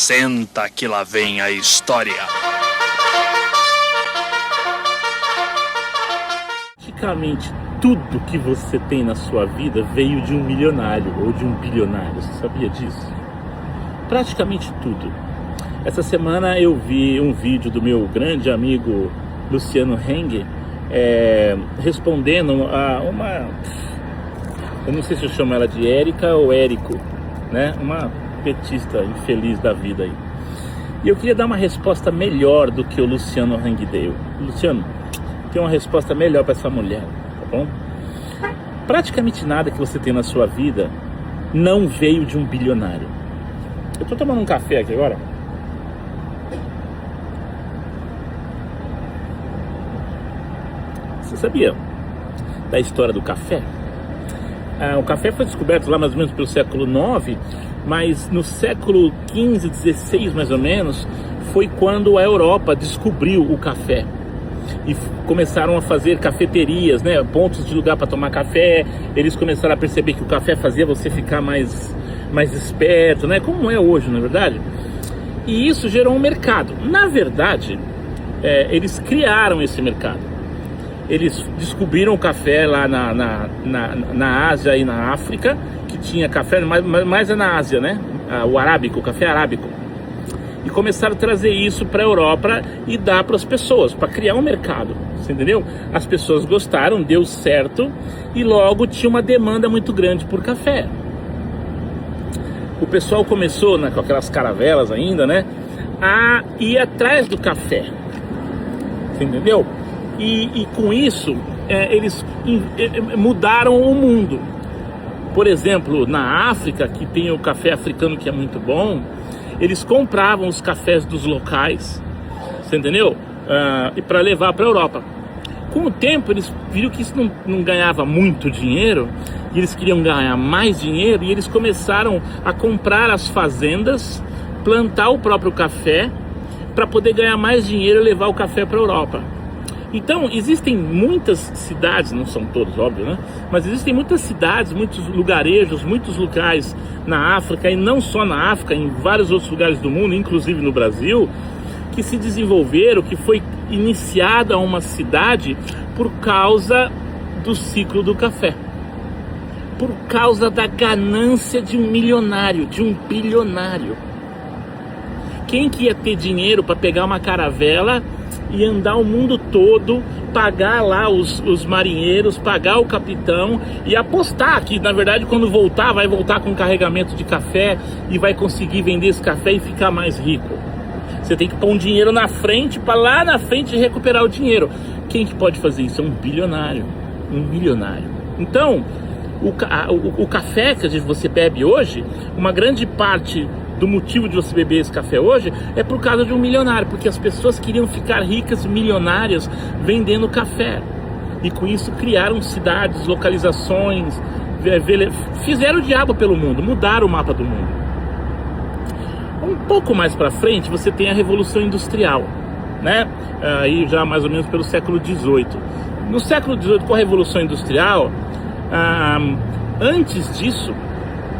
Senta que lá vem a história. Praticamente tudo que você tem na sua vida veio de um milionário ou de um bilionário. Você sabia disso? Praticamente tudo. Essa semana eu vi um vídeo do meu grande amigo Luciano Heng respondendo a uma... Eu não sei se eu chamo ela de Érica ou Érico, né? Uma petista infeliz da vida aí. E eu queria dar uma resposta melhor do que o Luciano Heng deu. Luciano, tem uma resposta melhor para essa mulher, tá bom? Praticamente nada que você tem na sua vida não veio de um bilionário. Eu tô tomando um café aqui agora. Você sabia da história do café? O café foi descoberto lá mais ou menos pelo século IX, mas no século XV, XVI mais ou menos, foi quando a Europa descobriu o café. E começaram a fazer cafeterias, né, pontos de lugar para tomar café. Eles começaram a perceber que o café fazia você ficar mais esperto, né, como é hoje, na verdade. E isso gerou um mercado. Na verdade, eles criaram esse mercado. Eles descobriram o café lá na Ásia e na África, que tinha café, mas é na Ásia, né? O arábico, o café arábico. E começaram a trazer isso para a Europa e dar para as pessoas, para criar um mercado, você entendeu? As pessoas gostaram, deu certo, e logo tinha uma demanda muito grande por café. O pessoal começou, com aquelas caravelas ainda, né, a ir atrás do café, você entendeu? E com isso, eles mudaram o mundo. Por exemplo, na África, que tem o café africano que é muito bom, eles compravam os cafés dos locais, você entendeu? Para levar para a Europa. Com o tempo, eles viram que isso não ganhava muito dinheiro, e eles queriam ganhar mais dinheiro, e eles começaram a comprar as fazendas, plantar o próprio café, para poder ganhar mais dinheiro e levar o café para a Europa. Então, existem muitas cidades, não são todos, óbvio, né? Mas existem muitas cidades, muitos lugarejos, muitos locais na África, e não só na África, em vários outros lugares do mundo, inclusive no Brasil, que se desenvolveram, que foi iniciada uma cidade por causa do ciclo do café. Por causa da ganância de um milionário, de um bilionário. Quem que ia ter dinheiro para pegar uma caravela e andar o mundo todo, pagar lá os marinheiros, pagar o capitão e apostar que, na verdade, quando voltar, vai voltar com um carregamento de café e vai conseguir vender esse café e ficar mais rico? Você tem que pôr um dinheiro na frente para lá na frente recuperar o dinheiro. Quem que pode fazer isso? É um bilionário, um milionário. Então, o café que você bebe hoje, uma grande parte do motivo de você beber esse café hoje é por causa de um milionário, porque as pessoas queriam ficar ricas, milionárias, vendendo café, e com isso criaram cidades, localizações, fizeram o diabo pelo mundo, mudaram o mapa do mundo. Um pouco mais para frente você tem a Revolução Industrial, né? Aí já mais ou menos pelo século XVIII. No século XVIII, com a Revolução Industrial, antes disso,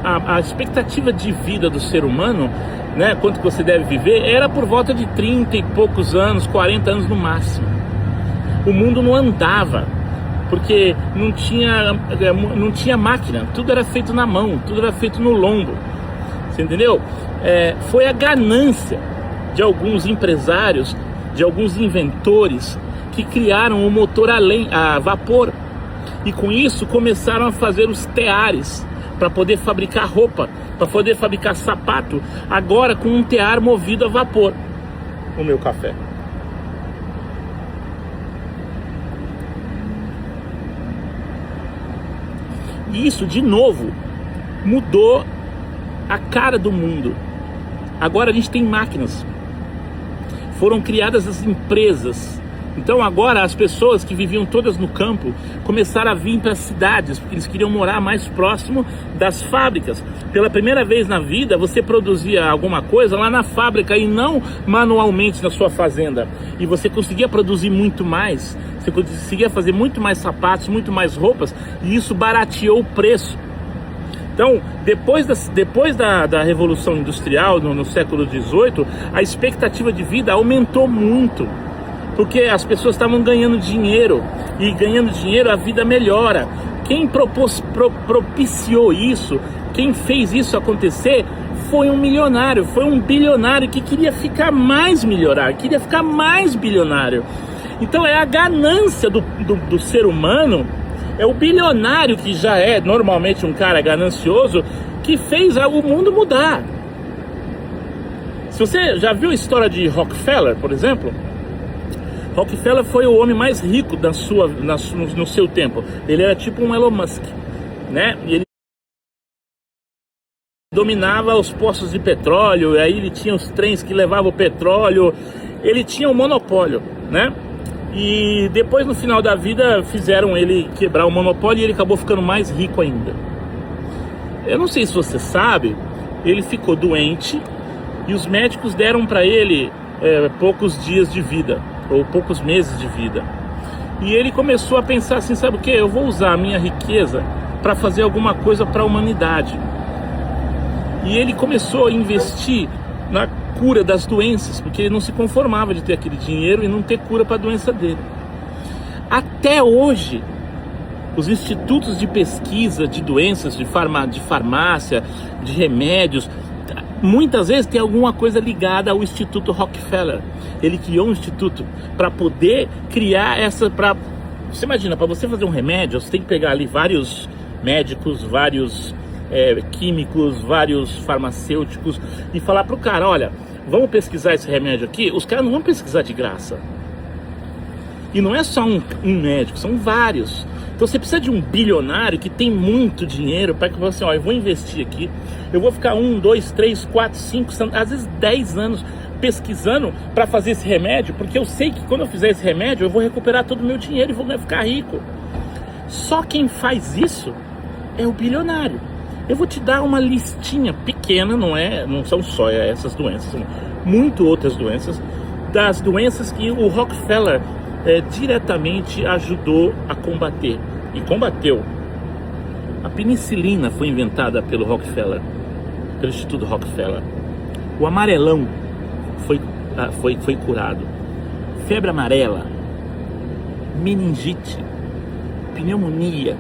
a expectativa de vida do ser humano, né, quanto que você deve viver, era por volta de 30 e poucos anos, 40 anos no máximo. O mundo não andava, porque não tinha máquina, tudo era feito na mão, tudo era feito no lombo, você entendeu? Foi a ganância de alguns empresários, de alguns inventores, que criaram o motor a vapor, e com isso começaram a fazer os teares, para poder fabricar roupa, para poder fabricar sapato, agora com um tear movido a vapor. O meu café. E isso, de novo, mudou a cara do mundo. Agora a gente tem máquinas. Foram criadas as empresas. Então agora as pessoas que viviam todas no campo começaram a vir para as cidades, porque eles queriam morar mais próximo das fábricas. Pela primeira vez na vida, você produzia alguma coisa lá na fábrica e não manualmente na sua fazenda. E você conseguia produzir muito mais, você conseguia fazer muito mais sapatos, muito mais roupas, e isso barateou o preço. Então, depois da Revolução Industrial, no século XVIII, a expectativa de vida aumentou muito, porque as pessoas estavam ganhando dinheiro, e ganhando dinheiro a vida melhora. Quem propiciou isso, quem fez isso acontecer, foi um milionário, foi um bilionário que queria ficar mais milionário, queria ficar mais bilionário. Então é a ganância do ser humano, é o bilionário, que já é normalmente um cara ganancioso, que fez o mundo mudar. Se você já viu a história de Rockefeller, por exemplo, Rockefeller foi o homem mais rico no seu tempo. Ele era tipo um Elon Musk, né? E ele dominava os postos de petróleo, e aí ele tinha os trens que levavam o petróleo, ele tinha um monopólio, né? E depois, no final da vida, fizeram ele quebrar o monopólio e ele acabou ficando mais rico ainda. Eu não sei se você sabe, ele ficou doente e os médicos deram para ele poucos dias de vida, ou poucos meses de vida. E ele começou a pensar assim, sabe o que? Eu vou usar a minha riqueza para fazer alguma coisa para a humanidade. E ele começou a investir na cura das doenças, porque ele não se conformava de ter aquele dinheiro e não ter cura para a doença dele. Até hoje, os institutos de pesquisa de doenças, de farmácia, de remédios, muitas vezes tem alguma coisa ligada ao Instituto Rockefeller. Ele criou um instituto para poder criar você imagina, para você fazer um remédio, você tem que pegar ali vários médicos, vários químicos, vários farmacêuticos, e falar pro cara, olha, vamos pesquisar esse remédio aqui. Os caras não vão pesquisar de graça. E não é só um médico, são vários. Então você precisa de um bilionário que tem muito dinheiro para que você, eu vou investir aqui, eu vou ficar 1, 2, 3, 4, 5, às vezes 10 anos pesquisando para fazer esse remédio, porque eu sei que quando eu fizer esse remédio eu vou recuperar todo o meu dinheiro e vou ficar rico. Só quem faz isso é o bilionário. Eu vou te dar uma listinha pequena, não são só essas doenças, são muito outras doenças, das doenças que o Rockefeller diretamente ajudou a combater, e combateu. A penicilina foi inventada pelo Rockefeller, pelo Instituto Rockefeller. O amarelão foi curado. Febre amarela, meningite, pneumonia,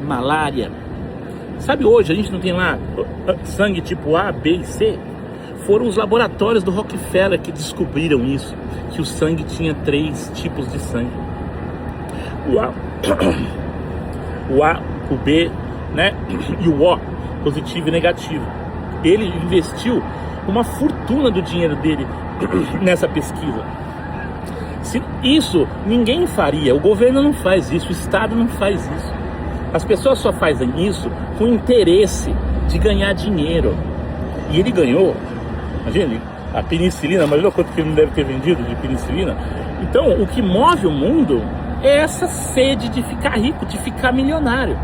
malária. Sabe, hoje a gente não tem lá sangue tipo A, B e C? Foram os laboratórios do Rockefeller que descobriram isso, que o sangue tinha 3 tipos de sangue. O A, o B, né? E o O, positivo e negativo. Ele investiu uma fortuna do dinheiro dele nessa pesquisa. Isso ninguém faria, o governo não faz isso, o Estado não faz isso. As pessoas só fazem isso com interesse de ganhar dinheiro. E ele ganhou, imagina, a penicilina, imagina quanto que ele não deve ter vendido de penicilina. Então, o que move o mundo é essa sede de ficar rico, de ficar milionário.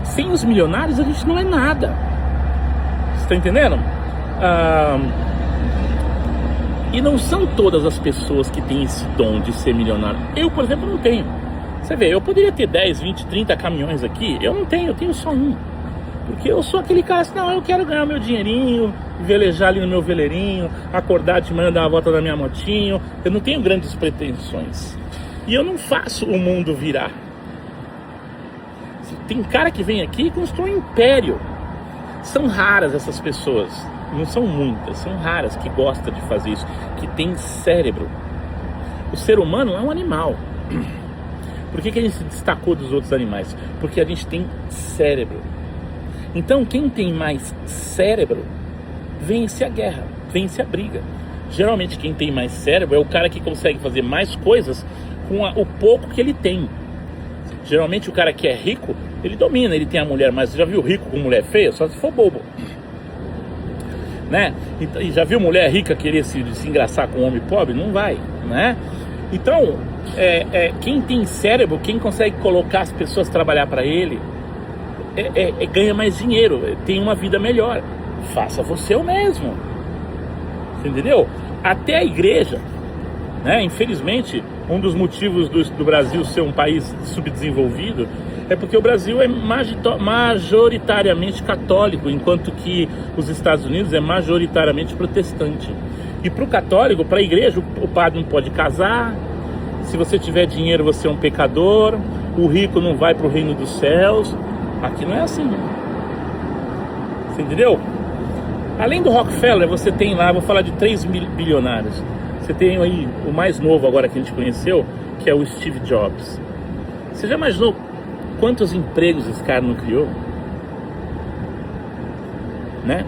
Sem os milionários, a gente não é nada. Você está entendendo? E não são todas as pessoas que têm esse dom de ser milionário. Eu, por exemplo, não tenho. Você vê, eu poderia ter 10, 20, 30 caminhões aqui. Eu não tenho, eu tenho só um. Porque eu sou aquele cara assim, não, eu quero ganhar meu dinheirinho, velejar ali no meu veleirinho, acordar de manhã, dar uma volta na minha motinho. Eu não tenho grandes pretensões. E eu não faço o mundo virar. Tem cara que vem aqui e constrói um império. São raras essas pessoas. Não são muitas, são raras que gostam de fazer isso, que tem cérebro. O ser humano é um animal. Por que a gente se destacou dos outros animais? Porque a gente tem cérebro. Então quem tem mais cérebro vence a guerra, vence a briga. Geralmente quem tem mais cérebro é o cara que consegue fazer mais coisas com o pouco que ele tem. Geralmente o cara que é rico, ele domina, ele tem a mulher, mas você já viu rico com mulher feia? Só se for bobo, né? E já viu mulher rica querer se engraçar com um homem pobre? Não vai, né? Então, quem tem cérebro, quem consegue colocar as pessoas a trabalhar para ele, ganha mais dinheiro, tem uma vida melhor. Faça você o mesmo. Você entendeu? Até a igreja, né? Infelizmente, um dos motivos do Brasil ser um país subdesenvolvido É porque o Brasil é majoritariamente católico, enquanto que os Estados Unidos é majoritariamente protestante. E para o católico, para a igreja, o padre não pode casar. Se você tiver dinheiro, você é um pecador. O rico não vai para o reino dos céus. Aqui não é assim. Você entendeu? Além do Rockefeller, você tem lá, vou falar de 3 bilionários. Você tem aí o mais novo agora que a gente conheceu, que é o Steve Jobs. Você já imaginou quantos empregos esse cara não criou? Né?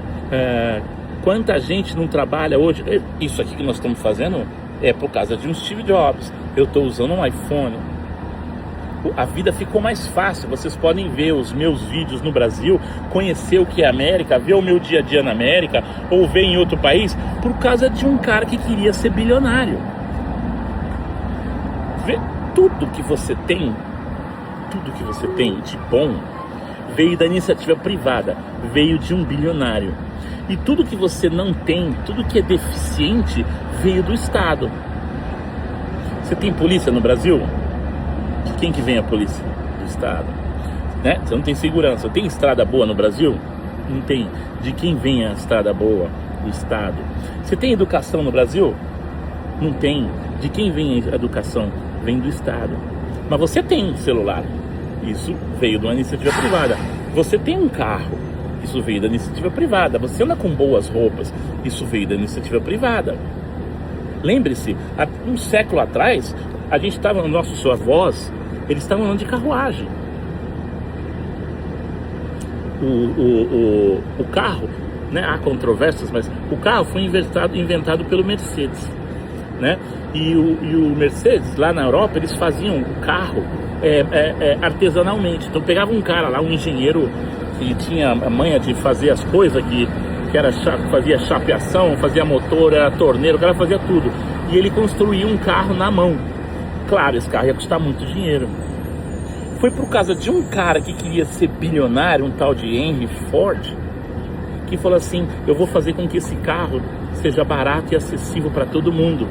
Quanta gente não trabalha hoje? Isso aqui que nós estamos fazendo é por causa de um Steve Jobs. Eu estou usando um iPhone. A vida ficou mais fácil. Vocês podem ver os meus vídeos no Brasil, conhecer o que é América, ver o meu dia a dia na América, ou ver em outro país, por causa de um cara que queria ser bilionário. Vê, tudo que você tem de bom veio da iniciativa privada, veio de um bilionário. E tudo que você não tem, tudo que é deficiente, veio do Estado. Você tem polícia no Brasil? De quem que vem a polícia? Do Estado. Né? Você não tem segurança. Tem estrada boa no Brasil? Não tem. De quem vem a estrada boa? Do Estado. Você tem educação no Brasil? Não tem. De quem vem a educação? Vem do Estado. Mas você tem celular. Isso veio de uma iniciativa privada. Você tem um carro. Isso veio da iniciativa privada. Você anda com boas roupas. Isso veio da iniciativa privada. Lembre-se, há um século atrás, a gente estava, nossos avós, eles estavam andando de carruagem. O carro, né, há controvérsias, mas o carro foi inventado pelo Mercedes, né? E o Mercedes, lá na Europa, eles faziam o carro artesanalmente. Então pegavam um cara lá, um engenheiro que tinha a manha de fazer as coisas, que fazia chapeação, fazia motor, era torneiro, o cara fazia tudo. E ele construía um carro na mão. Claro, esse carro ia custar muito dinheiro. Foi por causa de um cara que queria ser bilionário, um tal de Henry Ford, que falou assim: eu vou fazer com que esse carro seja barato e acessível para todo mundo.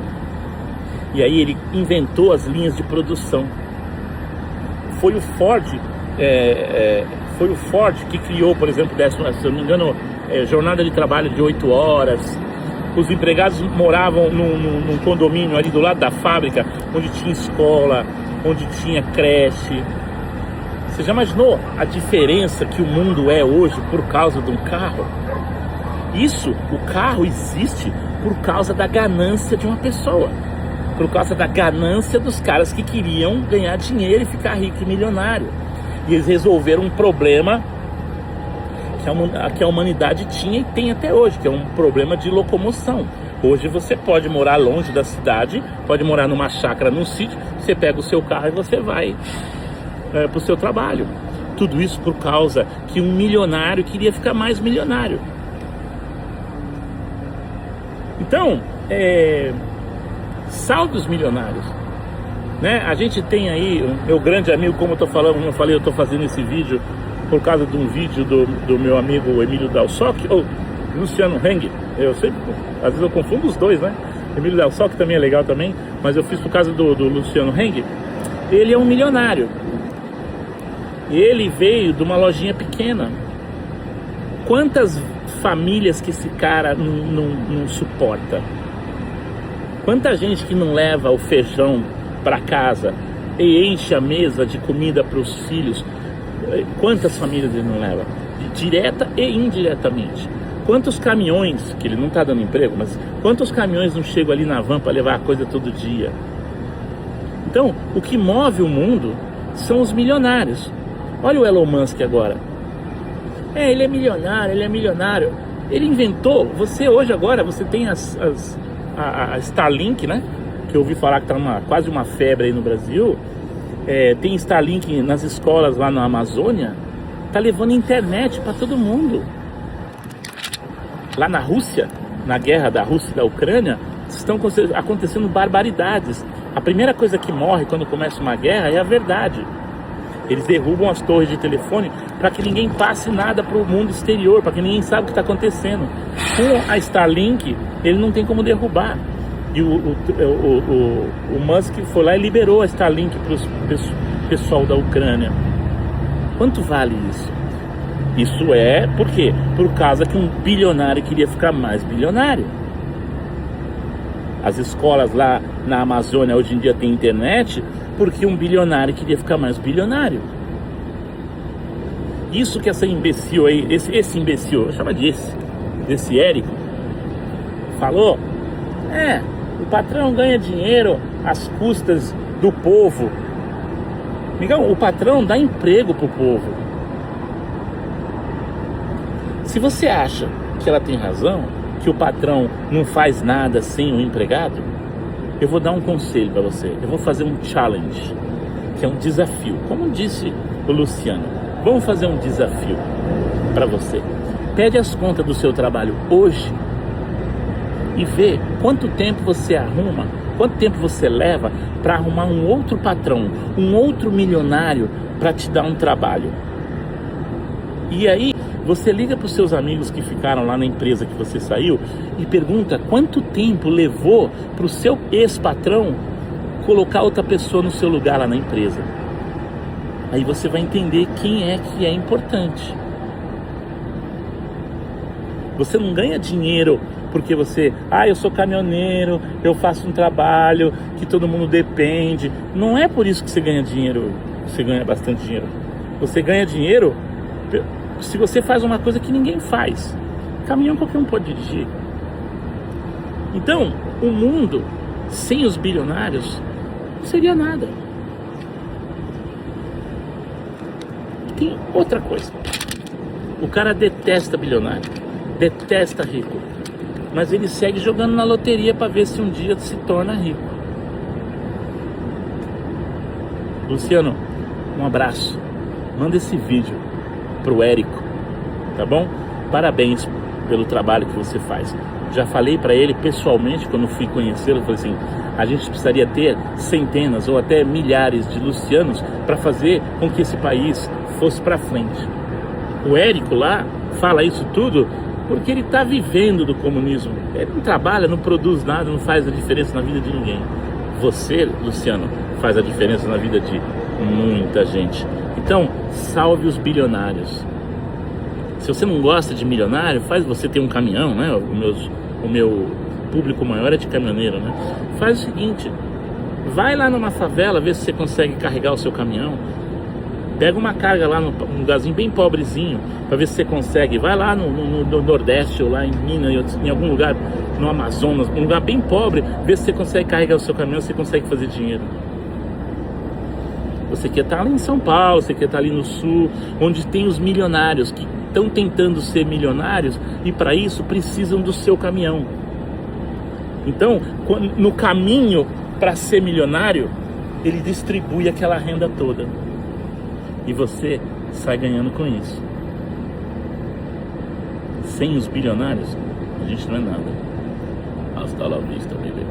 E aí ele inventou as linhas de produção. Foi o Ford que criou, por exemplo, se eu não me engano, jornada de trabalho de 8 horas. Os empregados moravam num condomínio ali do lado da fábrica, onde tinha escola, onde tinha creche. Você já imaginou a diferença que o mundo é hoje por causa de um carro? O carro existe por causa da ganância de uma pessoa, por causa da ganância dos caras que queriam ganhar dinheiro e ficar rico e milionário. E eles resolveram um problema que a humanidade tinha e tem até hoje, que é um problema de locomoção. Hoje você pode morar longe da cidade, pode morar numa chácara, num sítio, você pega o seu carro e você vai para o seu trabalho. Tudo isso por causa que um milionário queria ficar mais milionário. Então, salve os milionários, né? A gente tem aí o meu grande amigo, como eu falei, eu estou fazendo esse vídeo por causa de um vídeo do meu amigo Emílio Dalsocchi, ou Luciano Heng. Eu sempre, às vezes eu confundo os dois, né? Emílio Dalsocchi também é legal também, mas eu fiz por causa do Luciano Heng. Ele é um milionário. Ele veio de uma lojinha pequena. Quantas famílias que esse cara não suporta? Quanta gente que não leva o feijão para casa e enche a mesa de comida para os filhos? Quantas famílias ele não leva? Direta e indiretamente. Quantos caminhões, que ele não está dando emprego, mas quantos caminhões não chegam ali na van para levar a coisa todo dia? Então, o que move o mundo são os milionários. Olha o Elon Musk agora. Ele é milionário. Ele inventou, hoje agora, você tem a Starlink, né? Que eu ouvi falar que está quase uma febre aí no Brasil. Tem Starlink nas escolas lá na Amazônia. Está levando internet para todo mundo. Lá na Rússia, na guerra da Rússia e da Ucrânia, estão acontecendo barbaridades. A primeira coisa que morre quando começa uma guerra é a verdade. Eles derrubam as torres de telefone para que ninguém passe nada para o mundo exterior, para que ninguém saiba o que está acontecendo. Com a Starlink, ele não tem como derrubar. E o Musk foi lá e liberou a Starlink para o pessoal da Ucrânia. Quanto vale isso? Isso é por quê? Por causa que um bilionário queria ficar mais bilionário. As escolas lá na Amazônia hoje em dia têm internet porque um bilionário queria ficar mais bilionário. Isso que essa imbecil aí, esse imbecil, chama desse Érico, falou, o patrão ganha dinheiro às custas do povo. Amigão, o patrão dá emprego pro povo. Se você acha que ela tem razão, que o patrão não faz nada sem o empregado, eu vou dar um conselho para você. Eu vou fazer um challenge, que é um desafio. Como disse o Luciano, vamos fazer um desafio para você. Pede as contas do seu trabalho hoje e vê quanto tempo você arruma, quanto tempo você leva para arrumar um outro patrão, um outro milionário para te dar um trabalho. E aí você liga para os seus amigos que ficaram lá na empresa que você saiu e pergunta quanto tempo levou para o seu ex-patrão colocar outra pessoa no seu lugar lá na empresa. Aí você vai entender quem é que é importante. Você não ganha dinheiro porque você, eu sou caminhoneiro, eu faço um trabalho que todo mundo depende. Não é por isso que você ganha dinheiro, você ganha bastante dinheiro. Você ganha dinheiro se você faz uma coisa que ninguém faz. Caminhão qualquer um pode dirigir. Então, o mundo sem os bilionários não seria nada. Tem outra coisa. O cara detesta bilionário, detesta rico, mas ele segue jogando na loteria para ver se um dia se torna rico. Luciano, um abraço. Manda esse vídeo pro Érico, tá bom? Parabéns pelo trabalho que você faz. Já falei para ele pessoalmente quando fui conhecê-lo, falei assim, a gente precisaria ter centenas ou até milhares de Lucianos para fazer com que esse país fosse para frente. O Érico lá fala isso tudo porque ele está vivendo do comunismo. Ele não trabalha, não produz nada, não faz a diferença na vida de ninguém. Você, Luciano, faz a diferença na vida de muita gente. Então, salve os bilionários. Se você não gosta de milionário, faz você ter um caminhão, né? O meu público maior é de caminhoneiro, né? Faz o seguinte, vai lá numa favela, vê se você consegue carregar o seu caminhão. Pega uma carga lá num lugarzinho bem pobrezinho, para ver se você consegue. Vai lá no Nordeste, ou lá em Minas, em algum lugar, no Amazonas, um lugar bem pobre, vê se você consegue carregar o seu caminhão, se você consegue fazer dinheiro. Você quer estar ali em São Paulo, você quer estar ali no Sul, onde tem os milionários que estão tentando ser milionários e para isso precisam do seu caminhão. Então, no caminho para ser milionário, ele distribui aquela renda toda. E você sai ganhando com isso. Sem os bilionários, a gente não é nada. Hasta la vista, bebê.